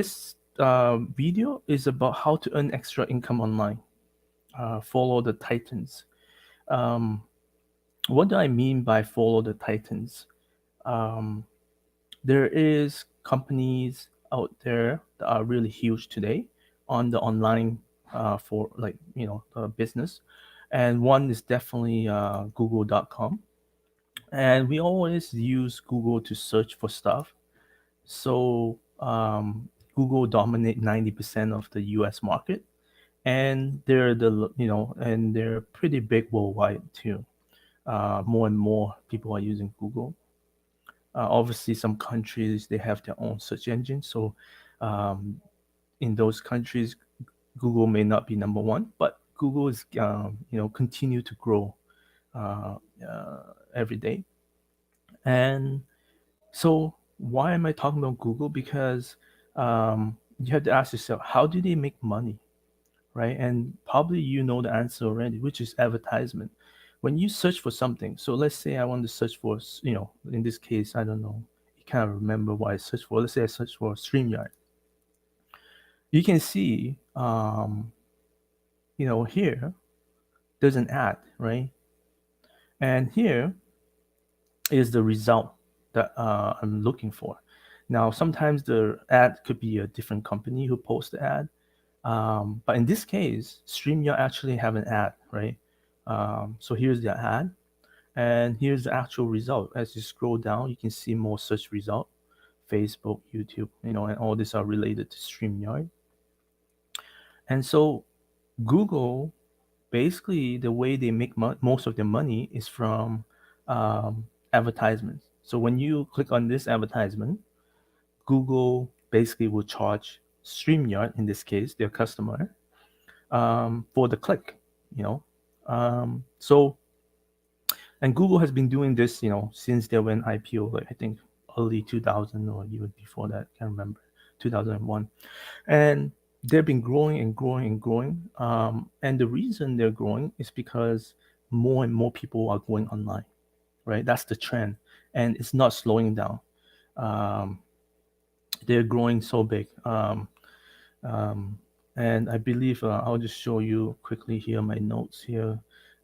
This video is about how to earn extra income online. Follow the Titans. Um, what do I mean by follow the Titans? Um, there is companies out there that are really huge today on the online for business, and one is definitely Google.com. And we always use Google to search for stuff. So Google dominate 90% of the U.S. market, and they're pretty big worldwide too. More and more people are using Google. Obviously, some countries they have their own search engine, so um, in those countries, Google may not be number one, but Google is continue to grow uh, every day. And so, why am I talking about Google? Because you have to ask yourself, how do they make money, right? And probably you know the answer already, which is advertisement. When you search for something, so let's say I want to search for, in this case, I don't know, you can't remember what I searched for. Let's say I search for StreamYard. You can see, here, there's an ad, right? And here is the result that I'm looking for. Now, sometimes the ad could be a different company who posts the ad. But in this case, StreamYard actually have an ad, right? So here's the ad, and here's the actual result. As you scroll down, you can see more search result, Facebook, YouTube, and all these are related to StreamYard. And so Google, basically, the way they make most of their money is from um, advertisements. So when you click on this advertisement, Google basically will charge StreamYard, in this case, their customer, for the click, you know. So, and Google has been doing this, since they went IPO, like I think early 2000 or even before that, can't remember, 2001. And they've been growing and growing and growing. And the reason they're growing is because more and more people are going online, right? That's the trend, and it's not slowing down. Um, they're growing so big. Um, and I believe I'll just show you quickly here my notes here.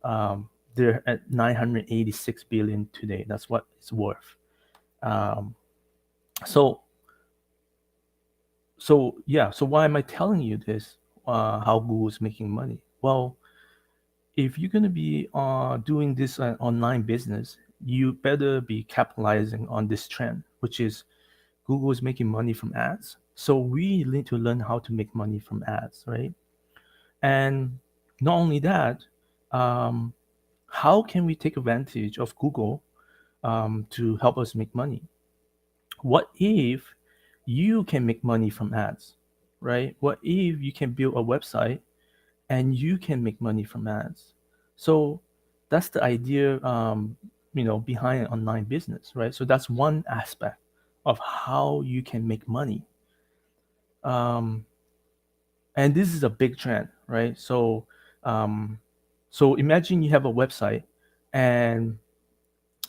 Um, they're at 986 billion today. That's what it's worth. Um, so yeah. So why am I telling you this? How Google is making money? Well, if you're gonna be doing this online business, you better be capitalizing on this trend, which is Google is making money from ads. So we need to learn how to make money from ads, right? And not only that, um, how can we take advantage of Google to help us make money? What if you can make money from ads, right? What if you can build a website and you can make money from ads? So that's the idea, behind online business, right? So that's one aspect of how you can make money. Um, and this is a big trend, right? Um, so imagine you have a website and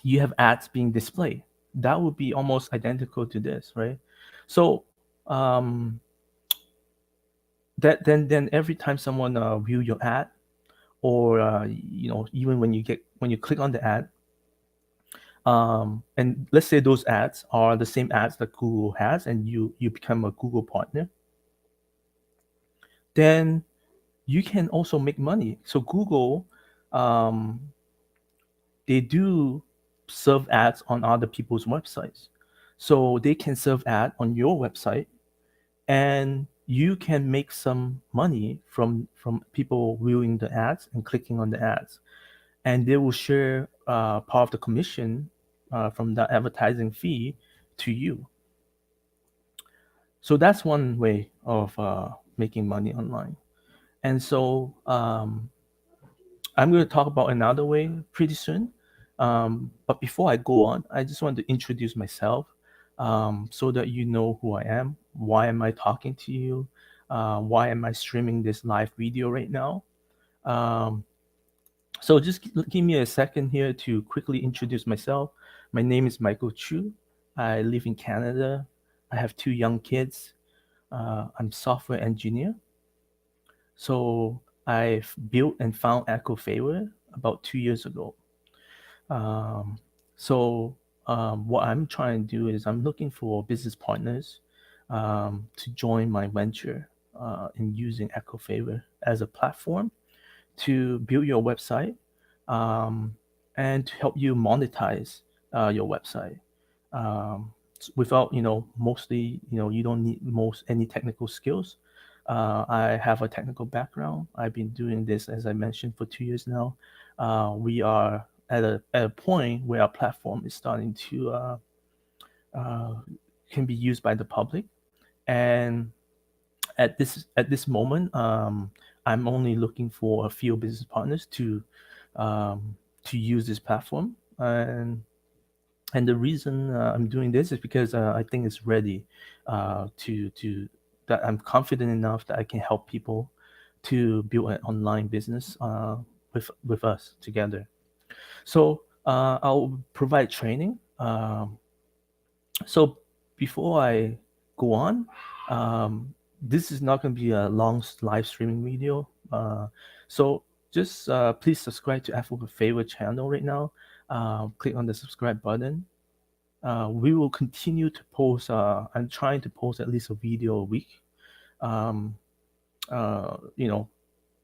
you have ads being displayed. That would be almost identical to this, right? So um, that then every time someone view your ad, or even when you click on the ad, and let's say those ads are the same ads that Google has, and you become a Google partner, then you can also make money. So Google, um, they do serve ads on other people's websites. So they can serve ad on your website, and you can make some money from people viewing the ads and clicking on the ads, and they will share part of the commission from the advertising fee to you. So that's one way of making money online. And so I'm going to talk about another way pretty soon. But before I go on, I just want to introduce myself, so that you know who I am. Why am I talking to you? Why am I streaming this live video right now? Um, so just give me a second here to quickly introduce myself. My name is Michael Chu. I live in Canada. I have two young kids. I'm software engineer. So I've built and found EcoFavor about 2 years ago. Um, so what I'm trying to do is I'm looking for business partners to join my venture in using EcoFavor as a platform to build your website um, and to help you monetize your website without mostly you don't need most any technical skills. I have a technical background. I've been doing this, as I mentioned, for 2 years now. We are at a point where our platform is starting to uh, can be used by the public. And at this moment, I'm only looking for a few business partners to use this platform. And the reason I'm doing this is because I think it's ready to that I'm confident enough that I can help people to build an online business with us together. So I'll provide training. So before I go on, this is not going to be a long live streaming video. So just please subscribe to EcoFavor channel right now. Click on the subscribe button. We will continue to post. I'm trying to post at least a video a week. Um, you know,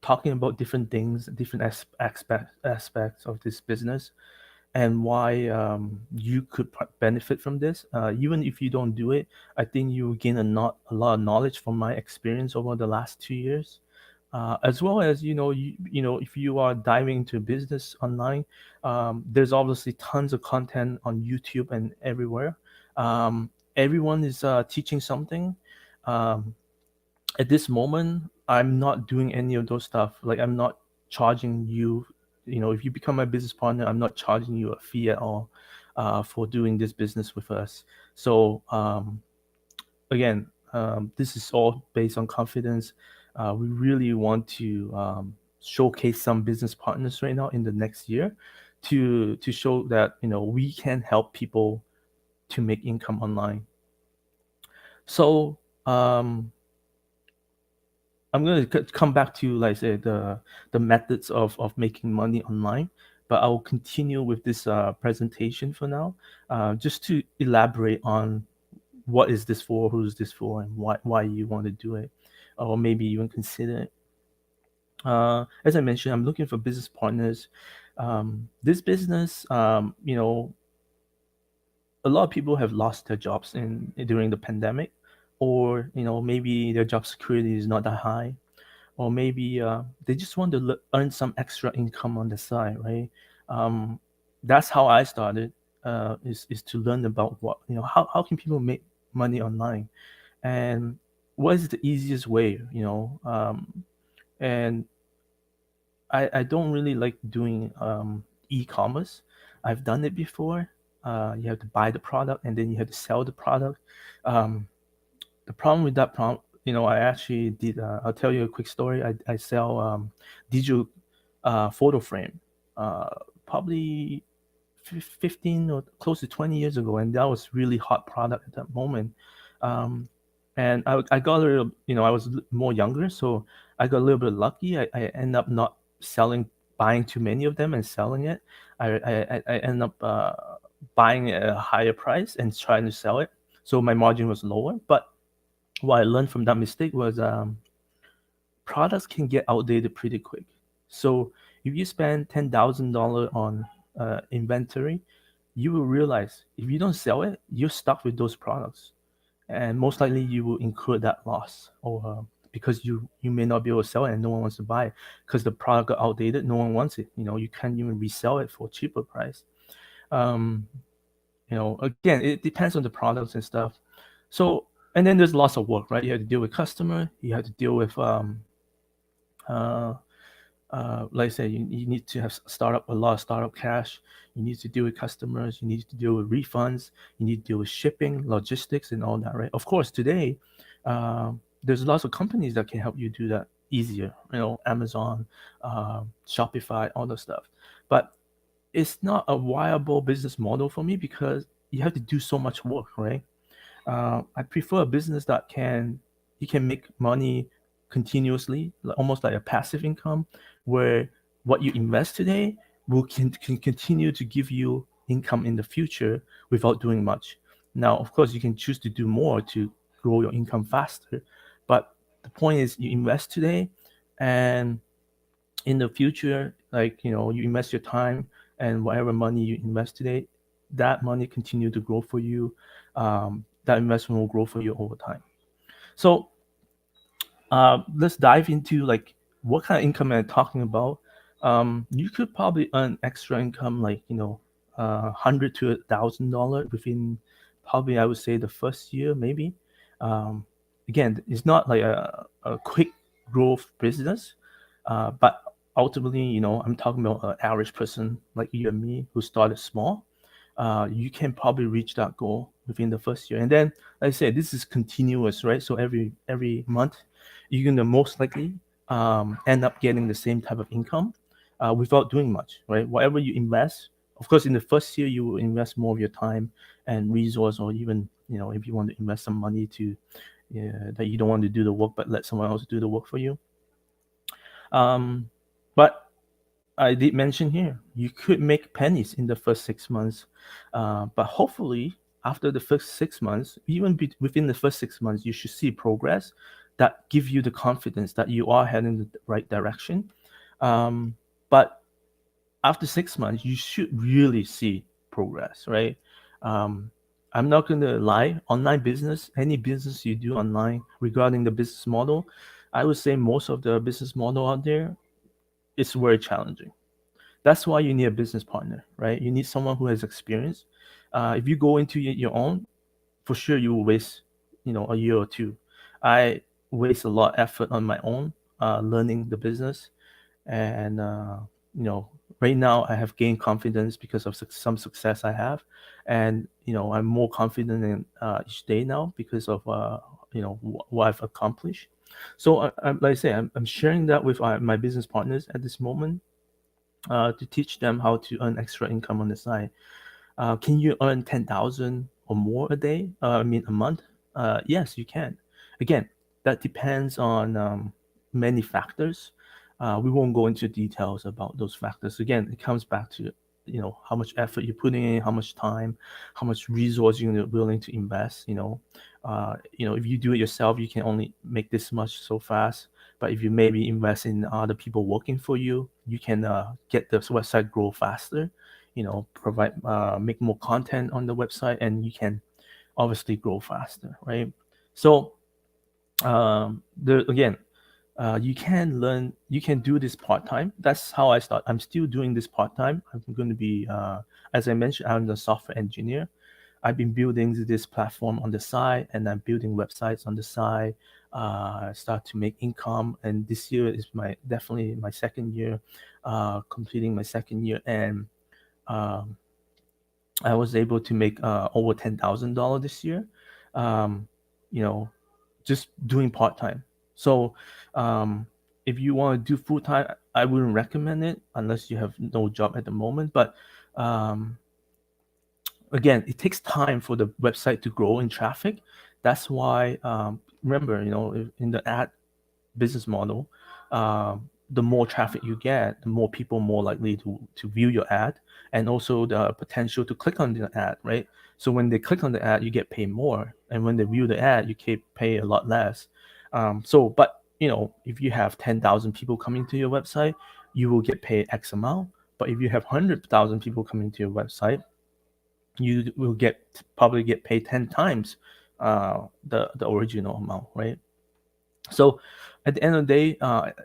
talking about different things, different aspects of this business, and why you could benefit from this. Even if you don't do it, I think you will gain a lot of knowledge from my experience over the last 2 years. As well as if you are diving into business online, there's obviously tons of content on YouTube and everywhere. Everyone is teaching something. Um, at this moment, I'm not doing any of those stuff. Like, I'm not charging you. If you become my business partner, I'm not charging you a fee at all for doing this business with us. So again, this is all based on confidence. We really want to showcase some business partners right now in the next year to show that we can help people to make income online. So I'm going to come back to, like I say, the methods of making money online, but I will continue with this presentation for now, just to elaborate on what is this for, who's this for, and why you want to do it, or maybe even consider it. As I mentioned, I'm looking for business partners. This business, a lot of people have lost their jobs during the pandemic, or maybe their job security is not that high, or maybe they just want to earn some extra income on the side, right? Um, that's how I started. Is to learn about how can people make money online, and what is the easiest way, and I don't really like doing e-commerce. I've done it before. You have to buy the product and then you have to sell the product. Um, the problem with that problem, I actually did. I'll tell you a quick story. I sell digital photo frame, probably 15 or close to 20 years ago, and that was really hot product at that moment. Um, and I got a little, I was more younger, so I got a little bit lucky. I end up not buying too many of them and selling it. I end up buying it at a higher price and trying to sell it, so my margin was lower. But what I learned from that mistake was products can get outdated pretty quick. So if you spend $10,000 on inventory, you will realize if you don't sell it, you're stuck with those products, and most likely you will incur that loss, or because you may not be able to sell it and no one wants to buy it because the product got outdated. No one wants it. You can't even resell it for a cheaper price. Um, again, it depends on the products and stuff. So, and then there's lots of work, right? You have to deal with customer. You have to deal with uh, like I said, you need to have a lot of startup cash. You need to deal with customers. You need to deal with refunds. You need to deal with shipping, logistics, and all that, right? Of course, today, there's lots of companies that can help you do that easier. Amazon, Shopify, all that stuff. But it's not a viable business model for me because you have to do so much work, right? I prefer a business that can you can make money continuously, almost like a passive income, where what you invest today can continue to give you income in the future without doing much. Now, of course, you can choose to do more to grow your income faster, but the point is you invest today, and in the future, like, you invest your time, and whatever money you invest today, that money continue to grow for you. That investment will grow for you over time. So let's dive into like what kind of income I'm talking about. You could probably earn extra income like $100 to $1,000 within, probably I would say, the first year maybe. Um, Again, it's not like a quick growth business, but ultimately, I'm talking about an average person like you and me who started small. You can probably reach that goal within the first year, and then, like I said, this is continuous, right? So every month you're gonna most likely end up getting the same type of income without doing much, right? Whatever you invest, of course, in the first year you will invest more of your time and resource, or even if you want to invest some money to that you don't want to do the work but let someone else do the work for you. But I did mention here, you could make pennies in the first 6 months, but hopefully after the first 6 months, even within the first 6 months, you should see progress that give you the confidence that you are heading in the right direction. But after 6 months, you should really see progress, right? I'm not going to lie, online business, any business you do online regarding the business model, I would say most of the business model out there is very challenging. That's why you need a business partner, right? You need someone who has experience. If you go into your own, for sure you will waste, a year or two. I waste a lot of effort on my own, learning the business, and you know, right now I have gained confidence because of some success I have, and I'm more confident in each day now because of what I've accomplished. So like I say, I'm sharing that with my business partners at this moment, to teach them how to earn extra income on the side. Can you earn 10,000 or more a day? I mean, a month? Yes, you can. Again, that depends on many factors. We won't go into details about those factors. Again, it comes back to how much effort you're putting in, how much time, how much resource you're willing to invest. If you do it yourself, you can only make this much so fast. But if you maybe invest in other people working for you, you can get the website grow faster. Provide make more content on the website, and you can obviously grow faster, right? So again, you can learn, you can do this part-time. That's how I start. I'm still doing this part-time. I'm going to be, as I mentioned, I'm a software engineer. I've been building this platform on the side, and I'm building websites on the side. Start to make income, and this year is definitely my second year, completing my second year, and um, I was able to make over $10,000 this year. Um, you know, just doing part time. So if you want to do full time, I wouldn't recommend it unless you have no job at the moment. But um, again, it takes time for the website to grow in traffic. That's why, remember, in the ad business model, the more traffic you get, the more people more likely to view your ad, and also the potential to click on the ad, right? So when they click on the ad, you get paid more, and when they view the ad, you can pay a lot less. But if you have 10,000 people coming to your website, you will get paid X amount. But if you have 100,000 people coming to your website, you will probably get paid 10 times the original amount, right? So at the end of the day,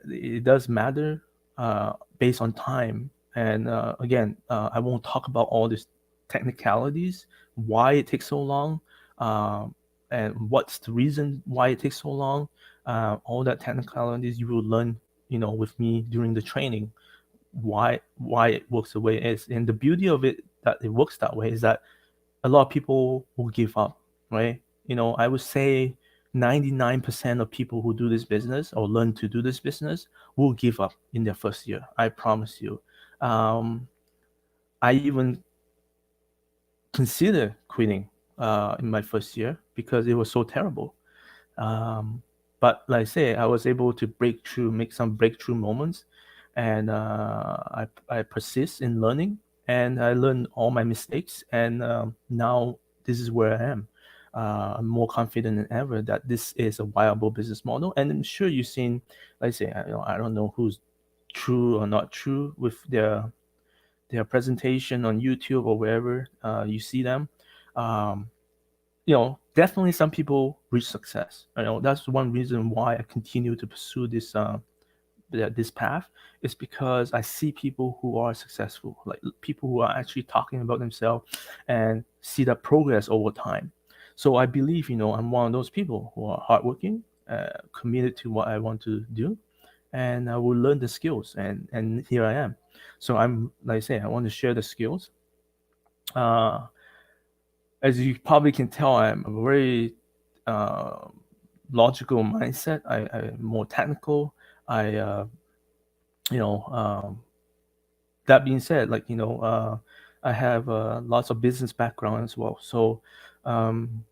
it does matter based on time. And again, I won't talk about all these technicalities, why it takes so long, and what's the reason why it takes so long. All that technicalities you will learn, with me during the training, why it works the way it is. And the beauty of it that it works that way is that a lot of people will give up, right? I would say 99% of people who do this business or learn to do this business will give up in their first year. I promise you. I even consider quitting in my first year because it was so terrible. Um, But like I say, I was able to break through, make some breakthrough moments, and I persist in learning, and I learned all my mistakes, and now this is where I am. I'm more confident than ever that this is a viable business model, and I'm sure you've seen, like I say, I don't know who's true or not true with their presentation on YouTube or wherever you see them. Um, definitely some people reach success. That's one reason why I continue to pursue this path, is because I see people who are successful, like people who are actually talking about themselves and see that progress over time. So I believe, I'm one of those people who are hardworking, committed to what I want to do, and I will learn the skills, and here I am. So I'm, like I say, I want to share the skills. Uh, as you probably can tell, I'm a very uh, logical mindset. I'm more technical. I, you know, that being said, I have lots of business background as well. Um,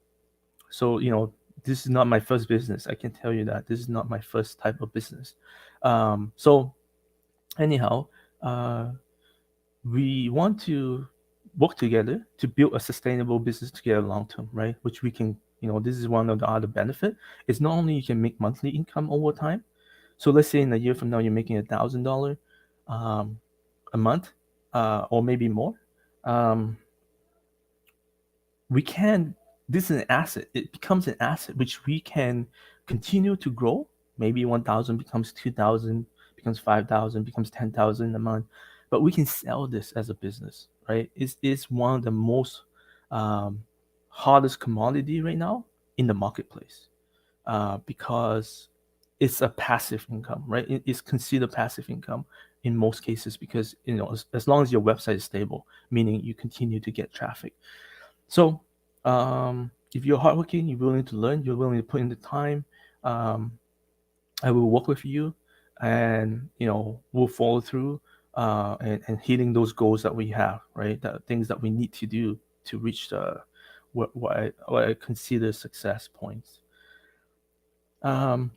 so this is not my first business. I can tell you that this is not my first type of business. So anyhow, uh, we want to work together to build a sustainable business together long term, right? Which we can, this is one of the other benefit. It's not only you can make monthly income over time. So let's say in a year from now you're making $1,000 um, a month, or maybe more. Um, we can. This is an asset. It becomes an asset which we can continue to grow. Maybe 1,000 becomes 2,000, becomes 5,000, becomes 10,000 a month. But we can sell this as a business, right? It's one of the most um, hardest commodity right now in the marketplace, because it's a passive income, right? It's considered passive income in most cases because as long as your website is stable, meaning you continue to get traffic. So if you're hardworking, you're willing to learn, you're willing to put in the time, um, I will work with you, and we'll follow through, and hitting those goals that we have, right? The things that we need to do to reach the what I consider success points. Um,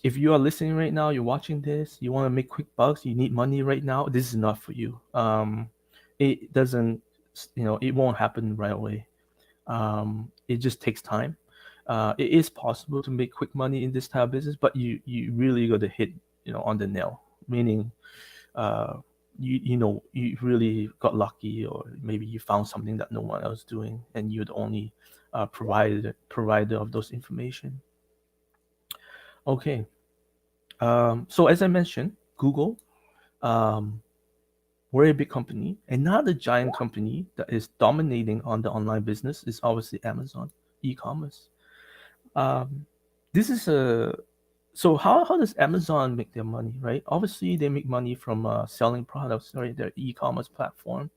if you are listening right now, you're watching this, you want to make quick bucks, you need money right now, this is not for you. It doesn't, it won't happen right away. It just takes time. It is possible to make quick money in this type of business, but you really got to hit on the nail. Meaning, uh, you really got lucky, or maybe you found something that no one else is doing, and you're the only provider of those information. Okay. So as I mentioned, Google, um, we're a big company. Another giant company that is dominating on the online business is obviously Amazon e-commerce. Um, this is a So how does Amazon make their money, right? Obviously, they make money from selling products, right? Their e-commerce platform,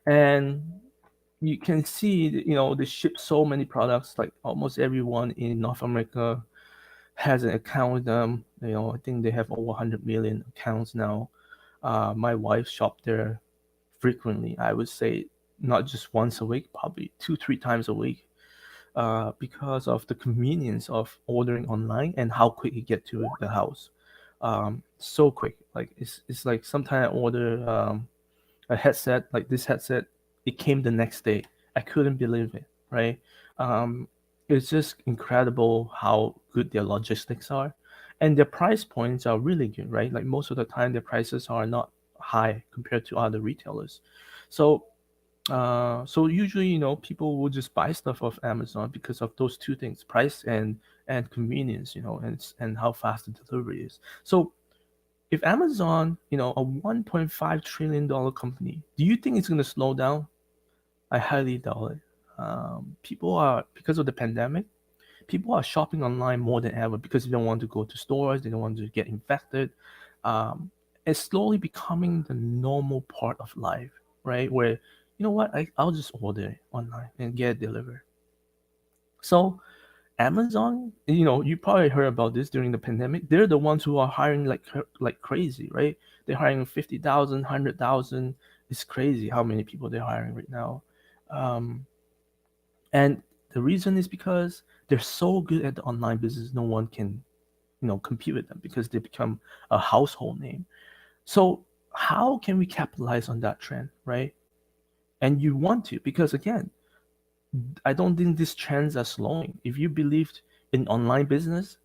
and you can see, they ship so many products. Like almost everyone in North America has an account with them. I think they have over 100 million accounts now. My wife shopped there frequently. I would say not just once a week, probably 2-3 times a week, because of the convenience of ordering online and how quick it get to the house. So quick. Like it's like sometimes I order a headset, like this headset, it came the next day. I couldn't believe it, right? Um, it's just incredible how good their logistics are, and their price points are really good, right? Like most of the time, their prices are not high compared to other retailers. So so usually, people will just buy stuff off Amazon because of those two things: price and convenience, and how fast the delivery is. So if Amazon, a $1.5 trillion company, do you think it's going to slow down? I highly doubt it. People are, because of the pandemic, people are shopping online more than ever because they don't want to go to stores, they don't want to get infected. Um, it's slowly becoming the normal part of life, right? Where, what, I'll just order it online and get it delivered. So Amazon, you probably heard about this during the pandemic. They're the ones who are hiring like crazy, right? They're hiring 50,000, 100,000. It's crazy how many people they're hiring right now. Um, and the reason is because they're so good at the online business, no one can, compete with them because they become a household name. So how can we capitalize on that trend, right? And you want to, because again, I don't think these trends are slowing. If you believed in online business,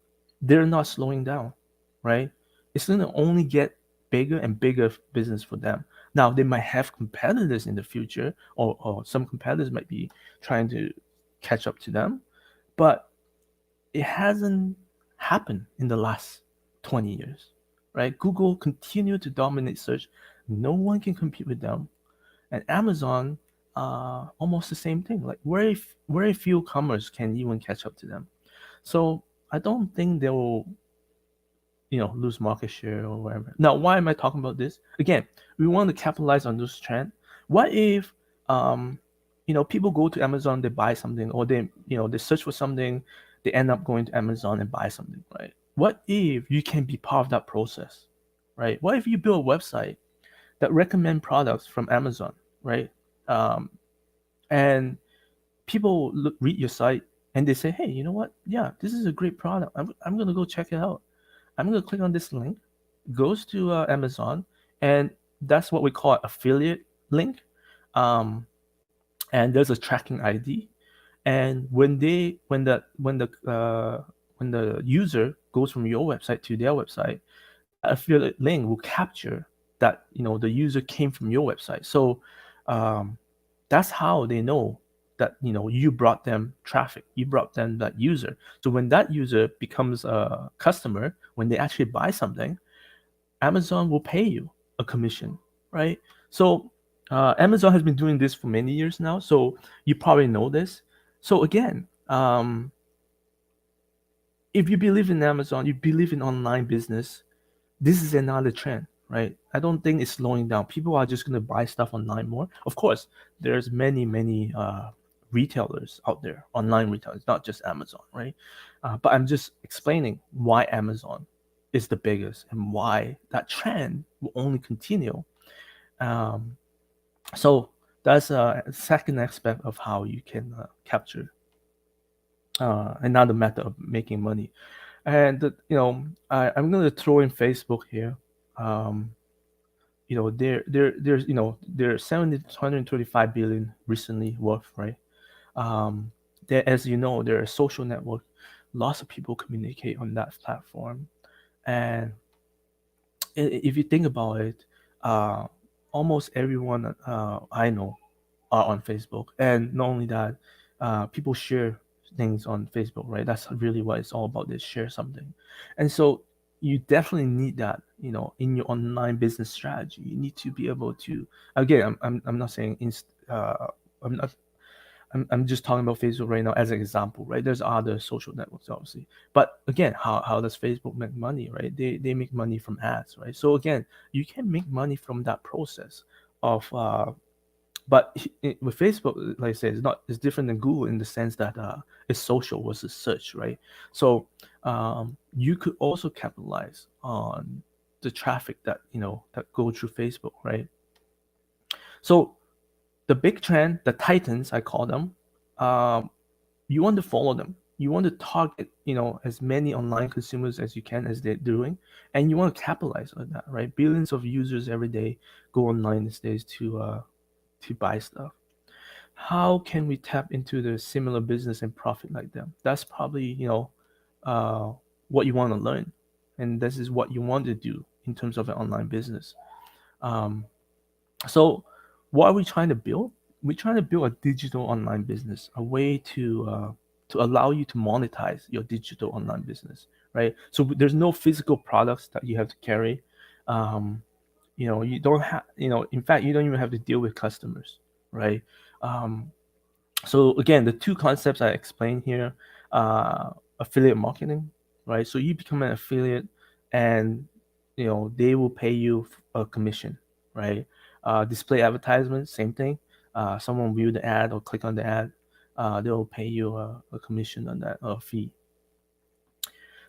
they're not slowing down, right? It's going to only get bigger and bigger business for them. Now, they might have competitors in the future, or some competitors might be trying to catch up to them, but it hasn't happened in the last 20 years, right? Google continued to dominate search. No one can compete with them. And Amazon, almost the same thing. Like very few commerce can even catch up to them. So I don't think they will, lose market share or whatever. Now, why am I talking about this? Again, we want to capitalize on this trend. What if, people go to Amazon, they buy something, or they search for something, they end up going to Amazon and buy something, right? What if you can be part of that process, right? What if you build a website that recommend products from Amazon, right? Um, and people read your site and they say, hey, you know what? Yeah, this is a great product. I'm going to go check it out. I'm going to click on this link, goes to Amazon, and that's what we call affiliate link. Um, and there's a tracking ID. And when the user goes from your website to their website, that affiliate link will capture that the user came from your website. So um, that's how they know that you brought them traffic, you brought them that user. So when that user becomes a customer, when they actually buy something, Amazon will pay you a commission, right? So Amazon has been doing this for many years now, so you probably know this. So again, if you believe in Amazon, you believe in online business, this is another trend, right? I don't think it's slowing down. People are just going to buy stuff online more. Of course, there's many retailers out there, online retailers, not just Amazon, right? But I'm just explaining why Amazon is the biggest and why that trend will only continue. Um, so that's a second aspect of how you can capture another method of making money. And I'm going to throw in Facebook here. Um, they're 725 billion recently worth, right? There, as you know, they're a social network. Lots of people communicate on that platform, and if you think about it, uh, almost everyone I know are on Facebook, and not only that, people share things on Facebook, right? That's really what it's all about. Is share something, and so you definitely need that, in your online business strategy. You need to be able to. Again, I'm not saying I'm not I'm just talking about Facebook right now as an example, right? There's other social networks, obviously. But again, how does Facebook make money, right? They make money from ads, right? So again, you can make money from that process of but with Facebook, like I said, it's different than Google in the sense that it's social versus search, right? So you could also capitalize on the traffic that that go through Facebook, right? So the big trend, the titans, I call them, um, you want to follow them. You want to target, as many online consumers as you can as they're doing, and you want to capitalize on that, right? Billions of users every day go online these days to buy stuff. How can we tap into the similar business and profit like them? That's probably uh, what you want to learn, and this is what you want to do in terms of an online business. Um, so, what are we trying to build? We're trying to build a digital online business, a way to allow you to monetize your digital online business, right? So there's no physical products that you have to carry. Um, you don't have, in fact, you don't even have to deal with customers, right? Um, so again, the two concepts I explained here, affiliate marketing, right? So you become an affiliate, and they will pay you a commission, right? Display advertisements, same thing. Someone view the ad or click on the ad, they will pay you a commission on that, a fee.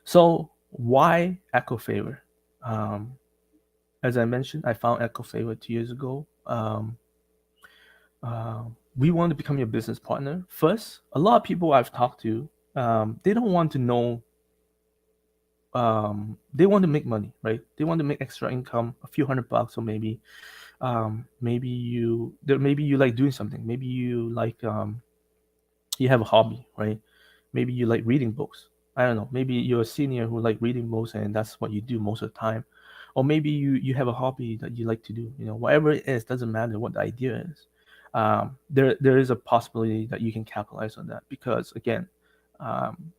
So why EcoFavor? Um, as I mentioned, I found EcoFavor 2 years ago. We want to become your business partner. First, a lot of people I've talked to, They don't want to know. They want to make money, right? They want to make extra income, a few $100, or maybe you like doing something. Maybe you have a hobby, right? Maybe you like reading books. I don't know. Maybe you're a senior who like reading books, and that's what you do most of the time. Or maybe you have a hobby that you like to do. Whatever it is, doesn't matter what the idea is. There is a possibility that you can capitalize on that, because again, um,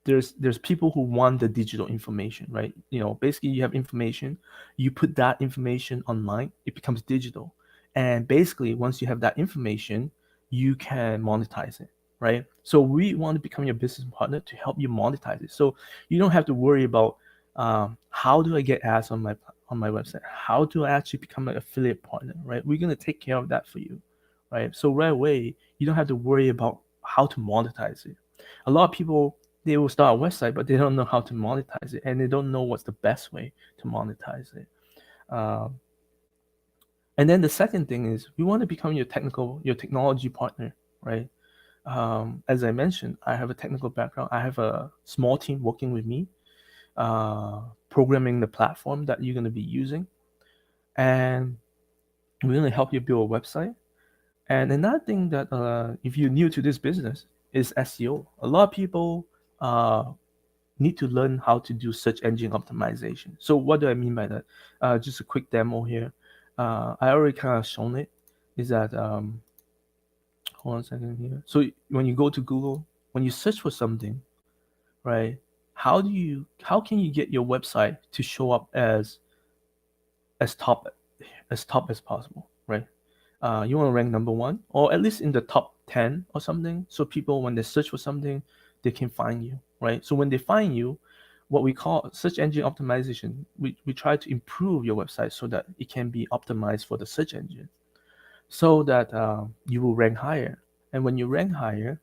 there's people who want the digital information, right? Basically, you have information, you put that information online, it becomes digital, and basically once you have that information, you can monetize it, right? So we want to become your business partner to help you monetize it, so you don't have to worry about how do I get ads on my website, how do I actually become an affiliate partner, right? We're going to take care of that for you, right? So right away, you don't have to worry about how to monetize it. A lot of people, they will start a website, but they don't know how to monetize it, and they don't know what's the best way to monetize it. Um, and then the second thing is, we want to become your technology partner, right? As I mentioned, I have a technical background. I have a small team working with me, programming the platform that you're going to be using, and we're going to help you build a website. And another thing that, if you're new to this business, is SEO. A lot of people uh, need to learn how to do search engine optimization. So what do I mean by that? Just a quick demo here. I already kind of shown it. Is that hold on a second here. So when you go to Google, when you search for something, right? How can you get your website to show up as top as possible, right? You want to rank number one, or at least in the top 10 or something, so people, when they search for something, they can find you, right? So when they find you, what we call search engine optimization, we try to improve your website so that it can be optimized for the search engine, so that you will rank higher. And when you rank higher,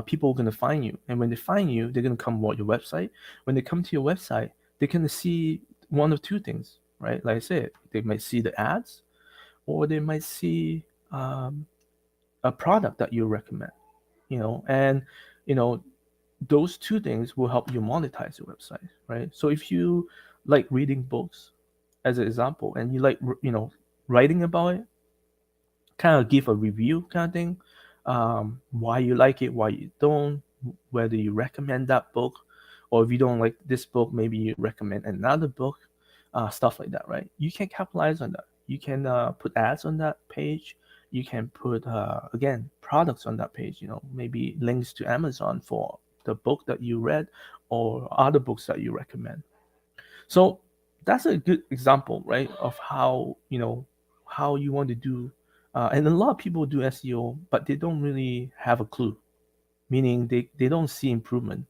people are going to find you, and when they find you, they're going to come watch your website. When they come to your website, they can see one of two things, right? Like I said, they might see the ads, or they might see a product that you recommend, and you know those two things will help you monetize your website, right? So if you like reading books, as an example, and you like writing about it, kind of give a review kind of thing, why you like it, why you don't, whether you recommend that book, or if you don't like this book, maybe you recommend another book, stuff like that, right? You can capitalize on that. You can put ads on that page. You can put again, products on that page, maybe links to Amazon for the book that you read, or other books that you recommend. So that's a good example, right, of how you want to do. And a lot of people do SEO, but they don't really have a clue. Meaning they don't see improvement.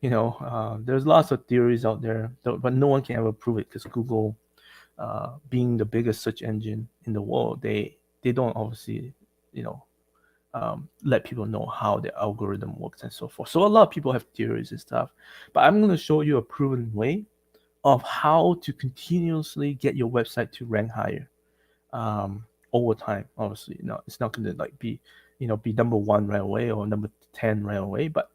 There's lots of theories out there, but no one can ever prove it, because Google, being the biggest search engine in the world, they don't obviously, you know, let people know how the algorithm works and so forth. So a lot of people have theories and stuff, but I'm going to show you a proven way of how to continuously get your website to rank higher, over time. Obviously, no, it's not going to like be number one right away, or number 10 right away, but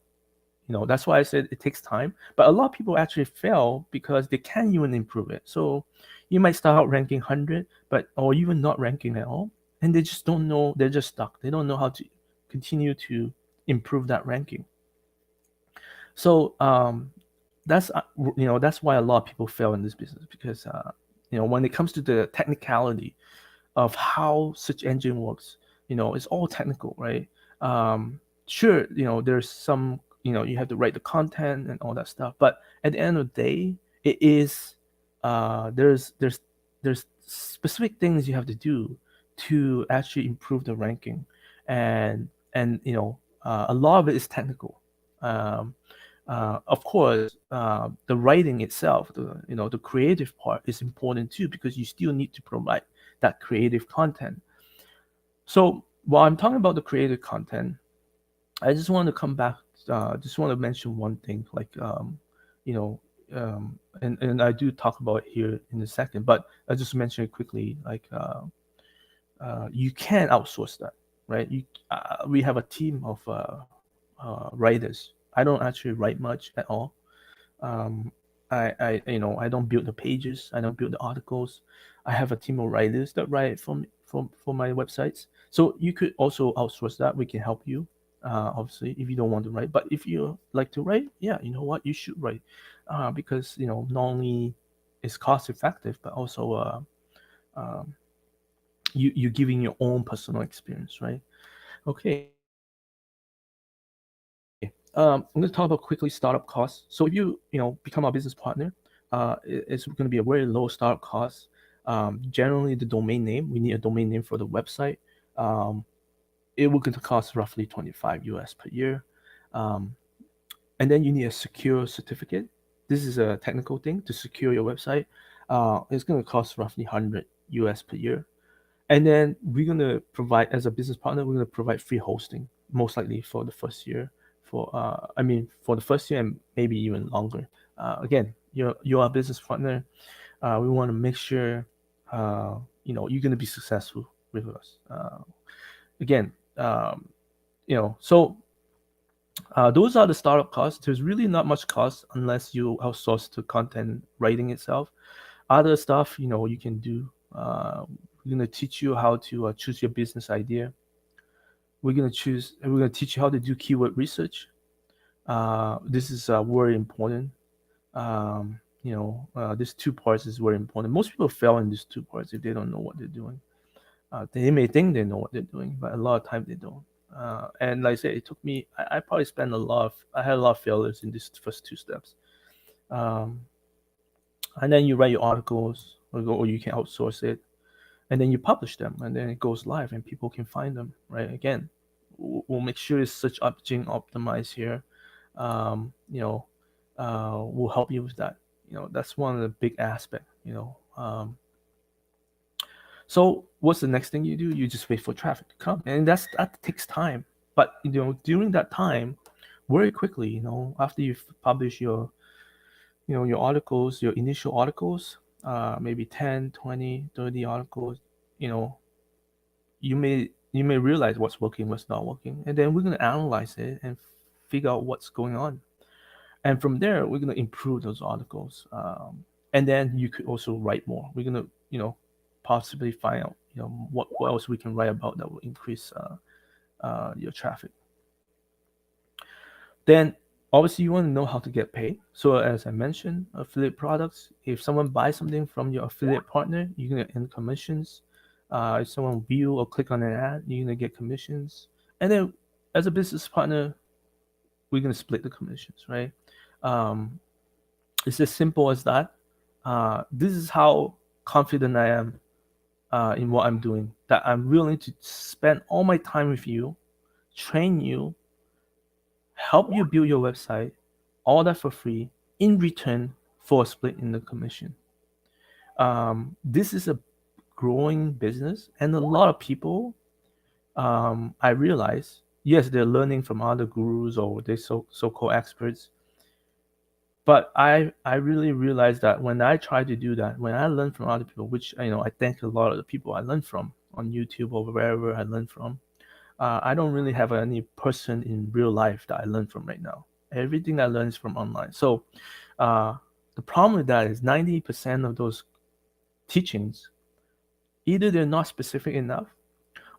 that's why I said it takes time. But a lot of people actually fail because they can't even improve it. So you might start out ranking 100, but or even not ranking at all, and they just don't know. They're just stuck. They don't know how to continue to improve that ranking. So that's why a lot of people fail in this business, because when it comes to the technicality of how search engine works, it's all technical, right? Sure, there's some, you have to write the content and all that stuff, but at the end of the day, it is there's specific things you have to do to actually improve the ranking, and a lot of it is technical. um, of course, the writing itself, the creative part is important too, because you still need to provide that creative content. So while I'm talking about the creative content, I just want to come back. Just want to mention one thing, like you know, and I do talk about it here in a second, but I just mention it quickly. Like you can outsource that, right? We have a team of writers. I don't actually write much at all. Um, I don't build the pages. I don't build the articles. I have a team of writers that write for my websites. So you could also outsource that. We can help you. Obviously, if you don't want to write, but if you like to write, yeah, you know what, you should write, because not only is cost effective, but also um, you're giving your own personal experience, right? Okay. I'm going to talk about quickly startup costs. So if you become our business partner, it's going to be a very low startup cost. Generally, the domain name, we need a domain name for the website. Um, it will going to cost roughly 25 US per year. Um, and then you need a secure certificate. This is a technical thing to secure your website. It's going to cost roughly 100 US per year. And then we're gonna provide, as a business partner, we're gonna provide free hosting, most likely for the first year. For the first year and maybe even longer. Again, you're a business partner. We want to make sure you're gonna be successful with us. Again, so those are the startup costs. There's really not much cost unless you outsource to content writing itself. Other stuff, you can do. We're gonna teach you how to choose your business idea. We're gonna teach you how to do keyword research. This is very important. These two parts is very important. Most people fail in these two parts if they don't know what they're doing. They may think they know what they're doing, but a lot of time they don't. And like I said, it took me. I probably spent I had a lot of failures in these first two steps. Um, and then you write your articles, or you can outsource it, and then you publish them, and then it goes live, and people can find them. Right? Again, we'll make sure it's search engine optimized here. We'll help you with that. That's one of the big aspect. So what's the next thing you do? You just wait for traffic to come, and that takes time. But during that time, very quickly, after you've published your articles, your initial articles, maybe 10, 20, 30 articles, you know, you may realize what's working, what's not working, and then we're gonna analyze it and figure out what's going on. And from there, we're gonna improve those articles. And then you could also write more. We're gonna, possibly find out, what else we can write about that will increase your traffic. Then obviously you want to know how to get paid. So as I mentioned, affiliate products. If someone buys something from your affiliate partner, you're gonna earn commissions. If someone view or click on an ad, you're gonna get commissions. And then as a business partner, we're gonna split the commissions, right? Um, it's as simple as that. This is how confident I am in what I'm doing. That I'm willing to spend all my time with you, train you, help you build your website, all that for free, in return for a split in the commission. This is a growing business, and a lot of people, I realize, yes, they're learning from other gurus or they so-called experts. But I really realized that when I try to do that, when I learn from other people, which I thank a lot of the people I learn from on YouTube or wherever I learn from, I don't really have any person in real life that I learn from right now. Everything I learn is from online. So the problem with that is 90% of those teachings, either they're not specific enough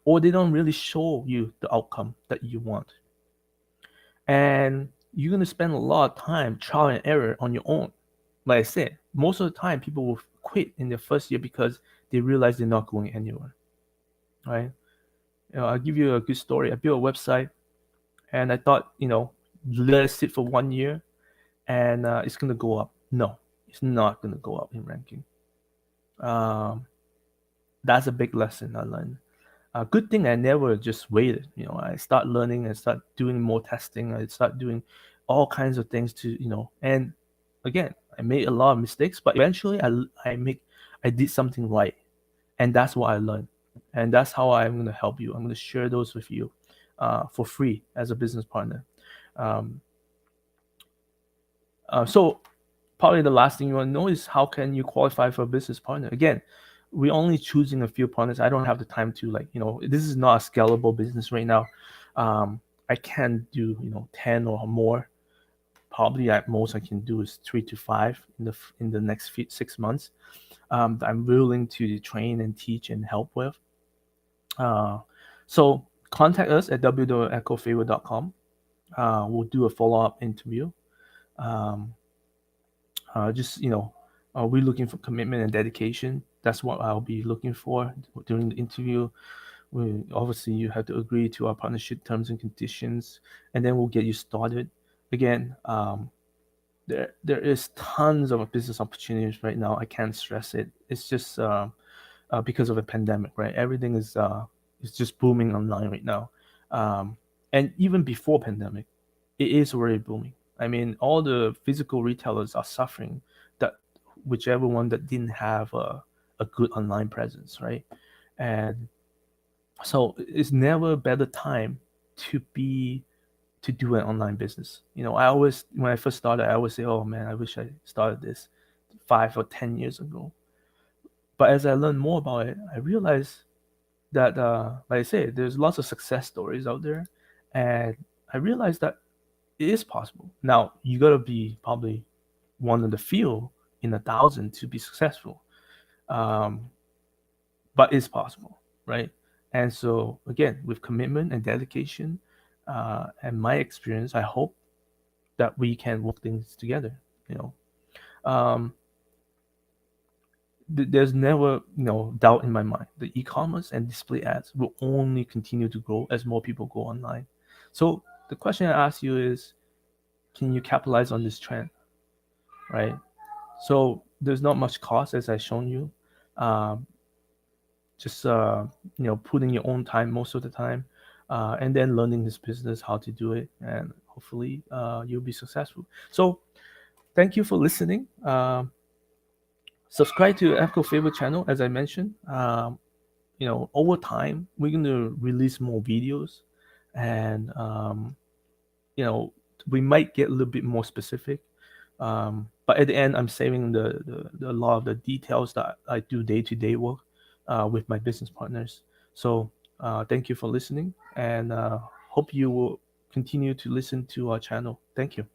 or they don't really show you the outcome that you want. And you're going to spend a lot of time trial and error on your own. Like I said, most of the time people will quit in their first year because they realize they're not going anywhere, right? I'll give you a good story. I built a website and I thought, let it sit for 1 year and it's going to go up. No, it's not going to go up in ranking. That's a big lesson I learned. Good thing I never just waited. I start learning and start doing more testing. I start doing all kinds of things and again, I made a lot of mistakes, but eventually I did something right. And that's what I learned. And that's how I'm going to help you. I'm going to share those with you for free as a business partner. So probably the last thing you want to know is how can you qualify for a business partner? Again, we're only choosing a few partners. I don't have the time to this is not a scalable business right now. I can't do 10 or more. Probably at most I can do is 3 to 5 in the next 6 months. I'm willing to train and teach and help with. So contact us at www.echofavor.com. We'll do a follow-up interview. Um, just we're looking for commitment and dedication. That's what I'll be looking for during the interview. Obviously you have to agree to our partnership terms and conditions, and then we'll get you started. Again, there is tons of business opportunities right now. I can't stress it. It's just because of a pandemic, right? Everything is just booming online right now, and even before pandemic, it is already booming. I mean, all the physical retailers are suffering. That whichever one that didn't have a good online presence, right? And so it's never a better time to be to do an online business. I always, when I first started, I always say, "Oh man, I wish I started this 5 or 10 years ago." But as I learned more about it, I realized that, like I say, there's lots of success stories out there, and I realized that it is possible. Now you gotta be probably one of the few in 1,000 to be successful, um, but it's possible, right? And so again, with commitment and dedication, and my experience, I hope that we can work things together. You know, um, there's never doubt in my mind. The e-commerce and display ads will only continue to grow as more people go online. So the question I ask you is, can you capitalize on this trend, right? So there's not much cost, as I've shown you. Um, just putting your own time most of the time, and then learning this business, how to do it, and hopefully you'll be successful. So thank you for listening. Subscribe to Echo Favorite channel, as I mentioned. Over time we're going to release more videos, and you know we might get a little bit more specific, but at the end I'm saving the lot of the details that I do day-to-day work with my business partners. So thank you for listening, and hope you will continue to listen to our channel. Thank you.